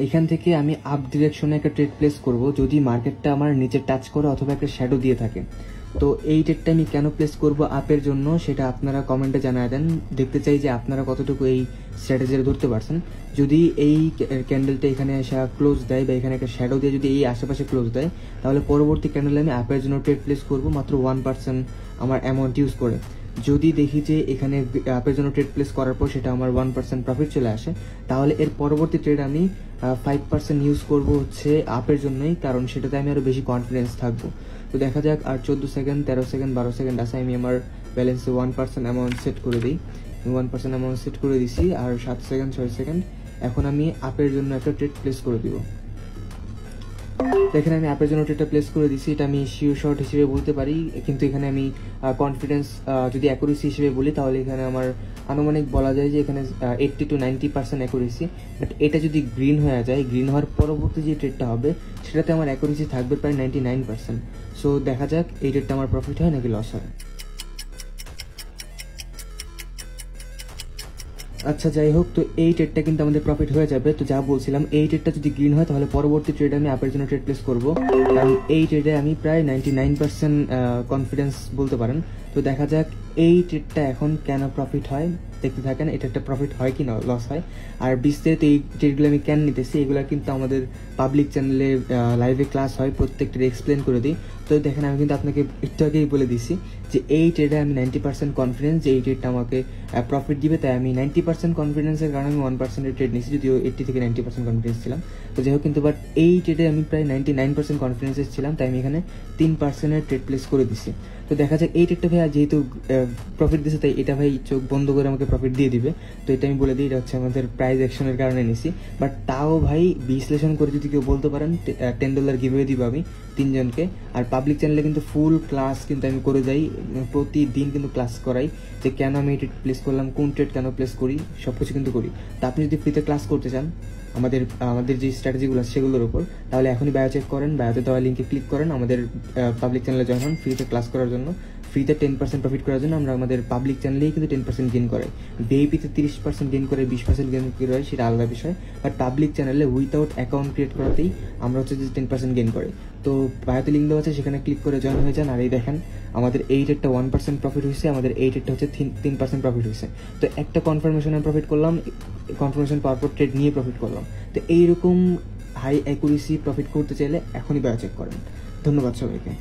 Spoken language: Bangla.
এখান থেকে আমি আপ ডিরেকশনে একটা ট্রেড প্লেস করব যদি মার্কেটটা আমার নিচে টাচ করে অথবা একটা শ্যাডো দিয়ে থাকে। তো এই ট্রেডটা আমি কেন প্লেস করব আপের জন্য সেটা আপনারা কমেন্টে জানায় দেন। দেখতে চাই যে আপনারা কতটুকু এই স্ট্র্যাটেজিটা ধরতে পারছেন। যদি এই ক্যান্ডেলটা এখানে এসে ক্লোজ দেয় বা এখানে একটা শ্যাডো দিয়ে যদি এই আশেপাশে ক্লোজ দেয়, তাহলে পরবর্তী ক্যান্ডেলে আমি আপের জন্য ট্রেড প্লেস করব মাত্র 1% আমার অ্যামাউন্ট ইউজ করে। যদি দেখি যে এখানে আপের জন্য ট্রেড প্লেস করার পর সেটা আমার 1% প্রফিট চলে আসে, তাহলে এর পরবর্তী ট্রেড আমি 5% ইউজ করব হচ্ছে আপের জন্যই, কারণ সেটাতে আমি আরও বেশি কনফিডেন্স থাকবো। তো দেখা যাক, আর 14 সেকেন্ড, 13 সেকেন্ড, 12 সেকেন্ড আছে। আমি আমার ব্যালেন্সে 1% অ্যামাউন্ট সেট করে দিই। 1% অ্যামাউন্ট সেট করে দিছি, আর 7 সেকেন্ড, 6 সেকেন্ড। এখন আমি আপের জন্য একটা ট্রেড প্লেস করে দিব। এখানে আমি আপের জন্য ট্রেডটা প্লেস করে দিছি। এটা আমি শিওর শর্ট হিসেবে বলতে পারি, কিন্তু এখানে আমি কনফিডেন্স যদি অ্যাকুরেসি হিসেবে বলি তাহলে এখানে আমার আনুমানিক বলা যায় যে এখানে 80 to 90% অ্যাকুরেসি। বাট এটা যদি গ্রিন হয়ে যায়, গ্রিন হওয়ার পরবর্তী যে ট্রেডটা হবে সেটাতে আমার অ্যাকুরেসি থাকবে প্রায় 99%। সো দেখা যাক এই ট্রেডটা আমার প্রফিট হয় নাকি লস হয়। আচ্ছা, যাই হোক, তো এই ট্রেডটা কিন্তু আমাদের প্রফিট হয়ে যাবে। তো যা বলছিলাম, এই ট্রেডটা যদি গ্রিন হয় তাহলে পরবর্তী ট্রেডে আমি আপের জন্য ট্রেড প্লেস করবো, কারণ এই ট্রেডে আমি প্রায় 99% কনফিডেন্স বলতে পারেন। তো দেখা যাক এই ট্রেডটা এখন কেন প্রফিট হয়, দেখতে থাকেন এটা একটা প্রফিট হয় কি না লস হয়। আর বিস্তারিত এই ট্রেডগুলো আমি কেন নিতেছি এগুলো কিন্তু আমাদের পাবলিক চ্যানেলে লাইভে ক্লাস হয়, প্রত্যেকটা এক্সপ্লেন করে দিই। তো দেখেন আমি কিন্তু আপনাকে একটু আগেই বলে দিছি যে এই ট্রেডে আমি 90% কনফিডেন্স যে এই ট্রেডটা আমাকে প্রফিট দিবে, তাই আমি 90% কনফিডেন্সের কারণে আমি 1% ট্রেড নিয়েছি, যদিও 80 থেকে 90% কনফিডেন্স ছিলাম। তো যাই হোক, কিন্তু বাট এই ট্রেডে আমি প্রায় 99% কনফিডেন্সে ছিলাম, তাই আমি এখানে 3% ট্রেড প্লেস করে দিছি। তো দেখা যাক এই ট্রেডটা ভাই যেহেতু প্রফিট দিচ্ছে, তাই এটা ভাই চোখ বন্ধ করে আমাকে প্রফিট দিয়ে দিবে। তো এটা আমি বলে দিই, এটা হচ্ছে আমাদের প্রাইস অ্যাকশনের কারণে নিছি। বাট তাও ভাই বিশ্লেষণ করে যদি কেউ বলতে পারেন $10 গিভওয়ে দিব আমি 3 জনকে। আর পাবলিক চ্যানেলে কিন্তু ফুল ক্লাস কিন্তু আমি করে যাই, প্রতিদিন কিন্তু ক্লাস করাই যে কেন আমি ট্রেড প্লেস করলাম, কোন ট্রেড কেন প্লেস করি, সব কিছু কিন্তু করি। তো আপনি যদি ফ্রিতে ক্লাস করতে চান আমাদের যে স্ট্র্যাটেজিগুলো আছে সেগুলোর উপর, তাহলে এখনই বায়ো চেক করেন, বায়োতে দেওয়া লিঙ্কে ক্লিক করেন, আমাদের পাবলিক চ্যানেলে জয়েন হন ফ্রিতে ক্লাস করার জন্য। ফ্রিতে 10% প্রফিট করার জন্য আমরা আমাদের পাবলিক চ্যানেলেই কিন্তু 10% গেইন করাই। ভিআইপিতে 30% গেইন করে, 20% গেইন করে, সেটা আলাদা বিষয়। বাট পাবলিক চ্যানেলে উইথাউট অ্যাকাউন্ট ক্রিয়েট করাতেই আমরা হচ্ছে যে 10% গেইন করি। তো বায়োতে লিঙ্ক দেওয়া আছে, সেখানে ক্লিক করে জয়েন হয়ে যান। আর এই দেখেন আমাদের এই রেটটা 1% প্রফিট হয়েছে, আমাদের এই রেটটা হচ্ছে 3% প্রফিট হয়েছে। তো একটা কনফার্মেশনে প্রফিট করলাম, কনফার্মেশন পাওয়ার পর ট্রেড নিয়ে প্রফিট করলাম। তো এইরকম হাই অ্যাকুরেসি প্রফিট করতে চাইলে এখনই বায়ো চেক করেন। ধন্যবাদ সবাইকে।